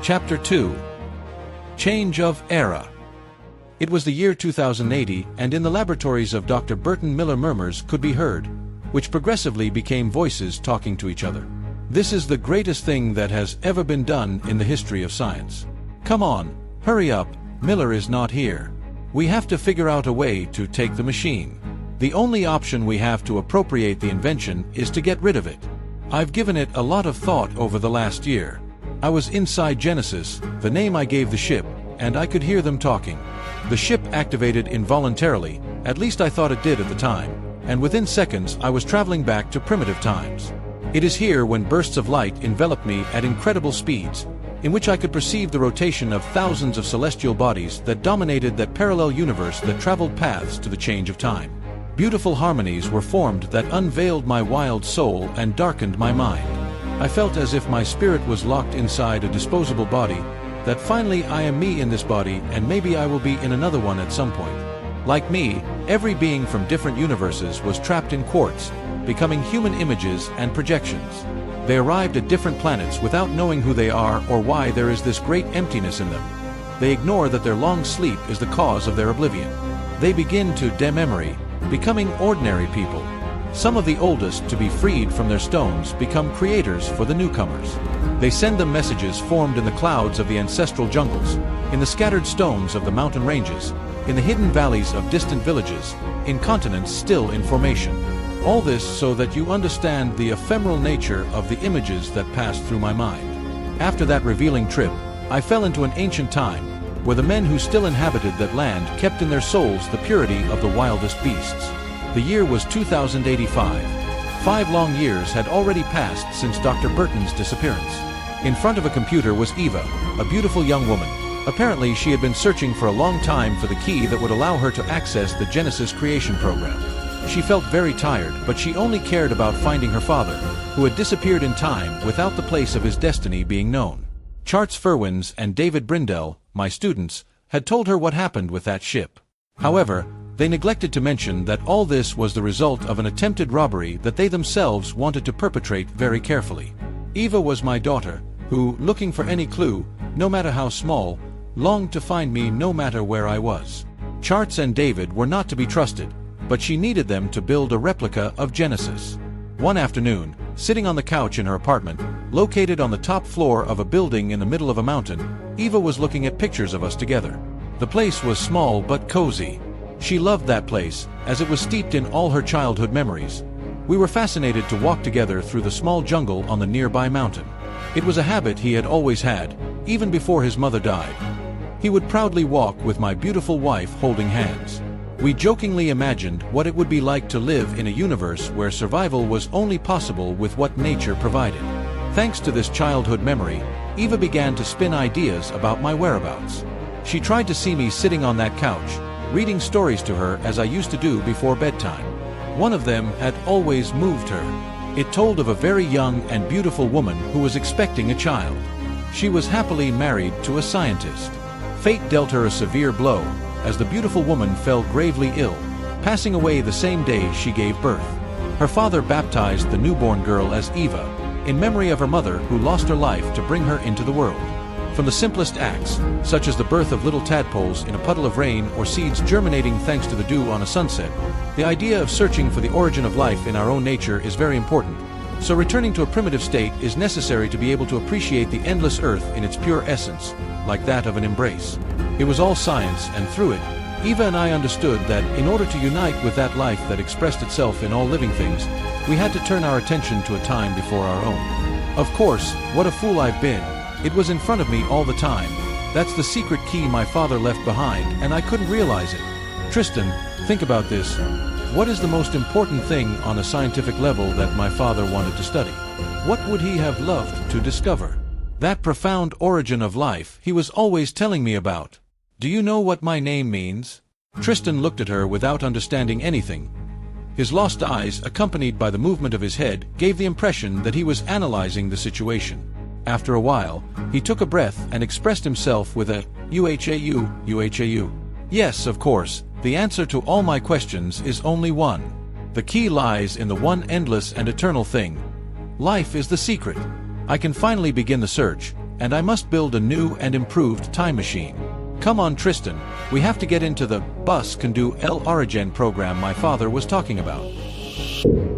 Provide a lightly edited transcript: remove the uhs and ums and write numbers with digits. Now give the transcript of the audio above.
Chapter 2. Change of Era. It was the year 2080, and in the laboratories of Dr. Burton murmurs could be heard, which progressively became voices talking to each other. This is the greatest thing that has ever been done in the history of science. Come on, hurry up, Miller is not here. We have to figure out a way to take the machine. The only option we have to appropriate the invention is to get rid of it. I've given it a lot of thought over the last year. I was inside Genesis, the name I gave the ship, and I could hear them talking. The ship activated involuntarily, at least I thought it did at the time, and within seconds I was traveling back to primitive times. It is here when bursts of light enveloped me at incredible speeds, in which I could perceive the rotation of thousands of celestial bodies that dominated that parallel universe that traveled paths to the change of time. Beautiful harmonies were formed that unveiled my wild soul and darkened my mind. I felt as if my spirit was locked inside a disposable body, that finally I am me in this body and maybe I will be in another one at some point. Like me, every being from different universes was trapped in quartz, becoming human images and projections. They arrived at different planets without knowing who they are or why there is this great emptiness in them. They ignore that their long sleep is the cause of their oblivion. They begin to dememory, becoming ordinary people. Some of the oldest to be freed from their stones become creators for the newcomers. They send them messages formed in the clouds of the ancestral jungles, in the scattered stones of the mountain ranges, in the hidden valleys of distant villages, in continents still in formation. All this so that you understand the ephemeral nature of the images that passed through my mind. After that revealing trip, I fell into an ancient time, where the men who still inhabited that land kept in their souls the purity of the wildest beasts. The year was 2085. 5 long years had already passed since Dr. Burton's disappearance. In front of a computer was Eva, a beautiful young woman. Apparently she had been searching for a long time for the key that would allow her to access the Genesis creation program. She felt very tired, but she only cared about finding her father, who had disappeared in time without the place of his destiny being known. Charles Furwins and David Brindell, my students, had told her what happened with that ship. However, they neglected to mention that all this was the result of an attempted robbery that they themselves wanted to perpetrate very carefully. Eva was my daughter, who, looking for any clue, no matter how small, longed to find me no matter where I was. Charles and David were not to be trusted, but she needed them to build a replica of Genesis. One afternoon, sitting on the couch in her apartment, located on the top floor of a building in the middle of a mountain, Eva was looking at pictures of us together. The place was small but cozy. She loved that place, as it was steeped in all her childhood memories. We were fascinated to walk together through the small jungle on the nearby mountain. It was a habit he had always had, even before his mother died. He would proudly walk with my beautiful wife holding hands. We jokingly imagined what it would be like to live in a universe where survival was only possible with what nature provided. Thanks to this childhood memory, Eva began to spin ideas about my whereabouts. She tried to see me sitting on that couch, reading stories to her as I used to do before bedtime. One of them had always moved her. It told of a very young and beautiful woman who was expecting a child. She was happily married to a scientist. Fate dealt her a severe blow, as the beautiful woman fell gravely ill, passing away the same day she gave birth. Her father baptized the newborn girl as Eva, in memory of her mother who lost her life to bring her into the world. From the simplest acts, such as the birth of little tadpoles in a puddle of rain or seeds germinating thanks to the dew on a sunset, the idea of searching for the origin of life in our own nature is very important. So returning to a primitive state is necessary to be able to appreciate the endless earth in its pure essence, like that of an embrace. It was all science, and through it, Eva and I understood that in order to unite with that life that expressed itself in all living things, we had to turn our attention to a time before our own. Of course, what a fool I've been. It was in front of me all the time. That's the secret key my father left behind, and I couldn't realize it. Tristan, think about this. What is the most important thing on a scientific level that my father wanted to study? What would he have loved to discover? That profound origin of life he was always telling me about. Do you know what my name means? Tristan looked at her without understanding anything. His lost eyes, accompanied by the movement of his head, gave the impression that he was analyzing the situation. After a while, he took a breath and expressed himself with a UHAU. Yes, of course, the answer to all my questions is only one. The key lies in the one endless and eternal thing. Life is the secret. I can finally begin the search, and I must build a new and improved time machine. Come on, Tristan, we have to get into the bus can do El Origen program my father was talking about.